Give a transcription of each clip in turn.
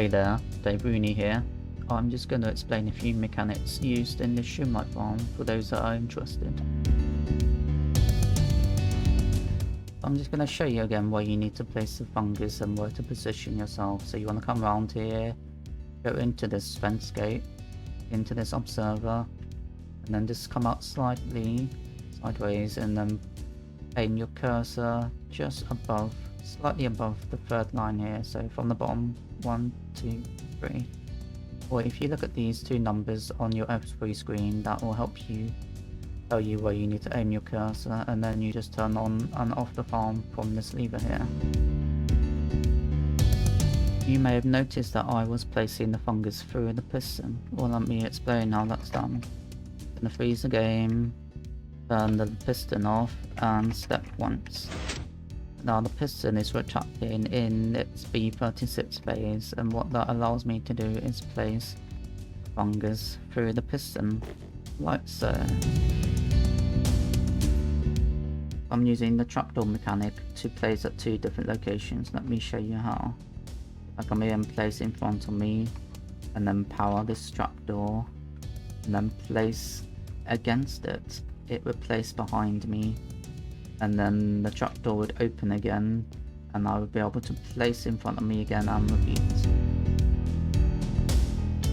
Hey there, DaveRooney here. I'm just going to explain a few mechanics used in the Shroomlight farm for those that are interested. I'm just going to show you again where you need to place the fungus and where to position yourself. So you want to come around here, go into this fence gate, into this observer, and then just come out slightly sideways and then aim your cursor just above, slightly above the third line here. So from the bottom, 1, 2, 3. Or if you look at these two numbers on your F3 screen, that will help you tell you where you need to aim your cursor, and then you just turn on and off the farm from this lever here. You may have noticed that I was placing the fungus through the piston. Well, let me explain how that's done. I'm gonna freeze the game, turn the piston off, and step once. Now the piston is retracting in its B36 phase, and what that allows me to do is place fungus through the piston, like so. I'm using the trapdoor mechanic to place at two different locations. Let me show you how. I come here and place in front of me, and then power this trapdoor, and then place against it. It would place behind me, and then the trapdoor would open again, and I would be able to place in front of me again and repeat.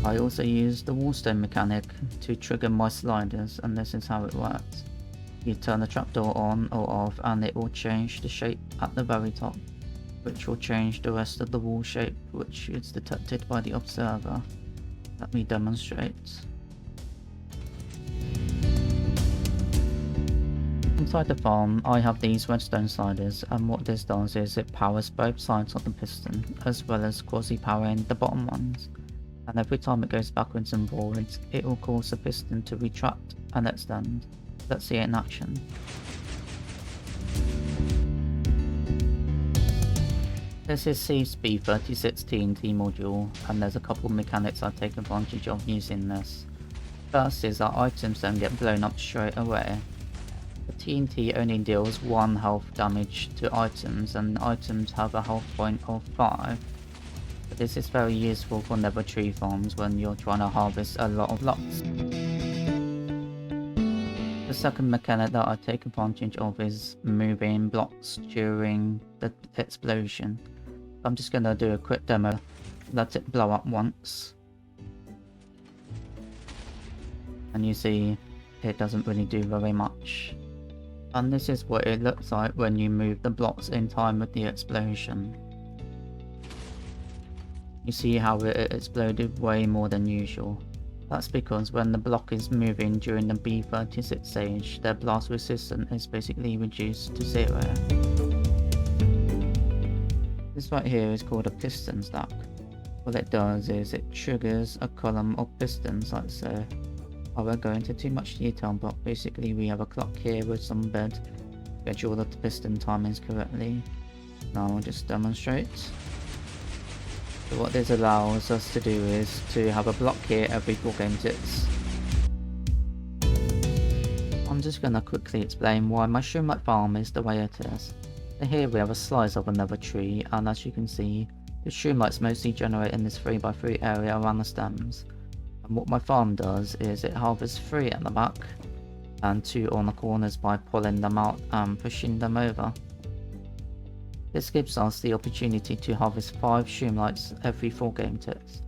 I also use the Wallstone mechanic to trigger my sliders, and this is how it works. You turn the trapdoor on or off and it will change the shape at the very top, which will change the rest of the wall shape, which is detected by the observer. Let me demonstrate. Inside the farm, I have these Redstone Sliders, and what this does is it powers both sides of the piston, as well as quasi-powering the bottom ones. And every time it goes backwards and forwards, it will cause the piston to retract and extend. Let's see it in action. This is C's B36 TNT module, and there's a couple of mechanics I take advantage of using this. First is that items don't get blown up straight away. The TNT only deals 1 health damage to items, and items have a health point of 5. But this is very useful for nether tree farms when you're trying to harvest a lot of blocks. The second mechanic that I take advantage of is moving blocks during the explosion. I'm just going to do a quick demo. Let it blow up once. And you see it doesn't really do very much. And this is what it looks like when you move the blocks in time with the explosion. You see how it exploded way more than usual. That's because when the block is moving during the B36 stage, their blast resistance is basically reduced to 0. This right here is called a piston stack. What it does is it triggers a column of pistons like so. I won't go into too much detail, but basically we have a clock here with some bed to get sure that the piston timings correctly. Now I'll just demonstrate. So what this allows us to do is to have a block here every 4 game ticks. I'm just going to quickly explain why my Shroomlight farm is the way it is. So here we have a slice of another tree, and as you can see, the Shroomlights mostly generate in this 3x3 area around the stems. And what my farm does is it harvests 3 at the back and 2 on the corners by pulling them out and pushing them over. This gives us the opportunity to harvest 5 Shroomlights every 4 game ticks.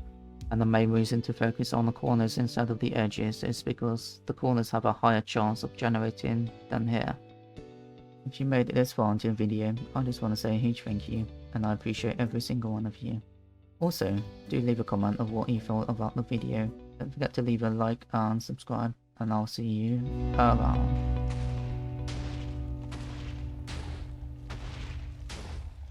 And the main reason to focus on the corners instead of the edges is because the corners have a higher chance of generating than here. If you made it this far into the video, I just want to say a huge thank you, and I appreciate every single one of you. Also, do leave a comment of what you thought about the video. Don't forget to leave a like and subscribe, and I'll see you around.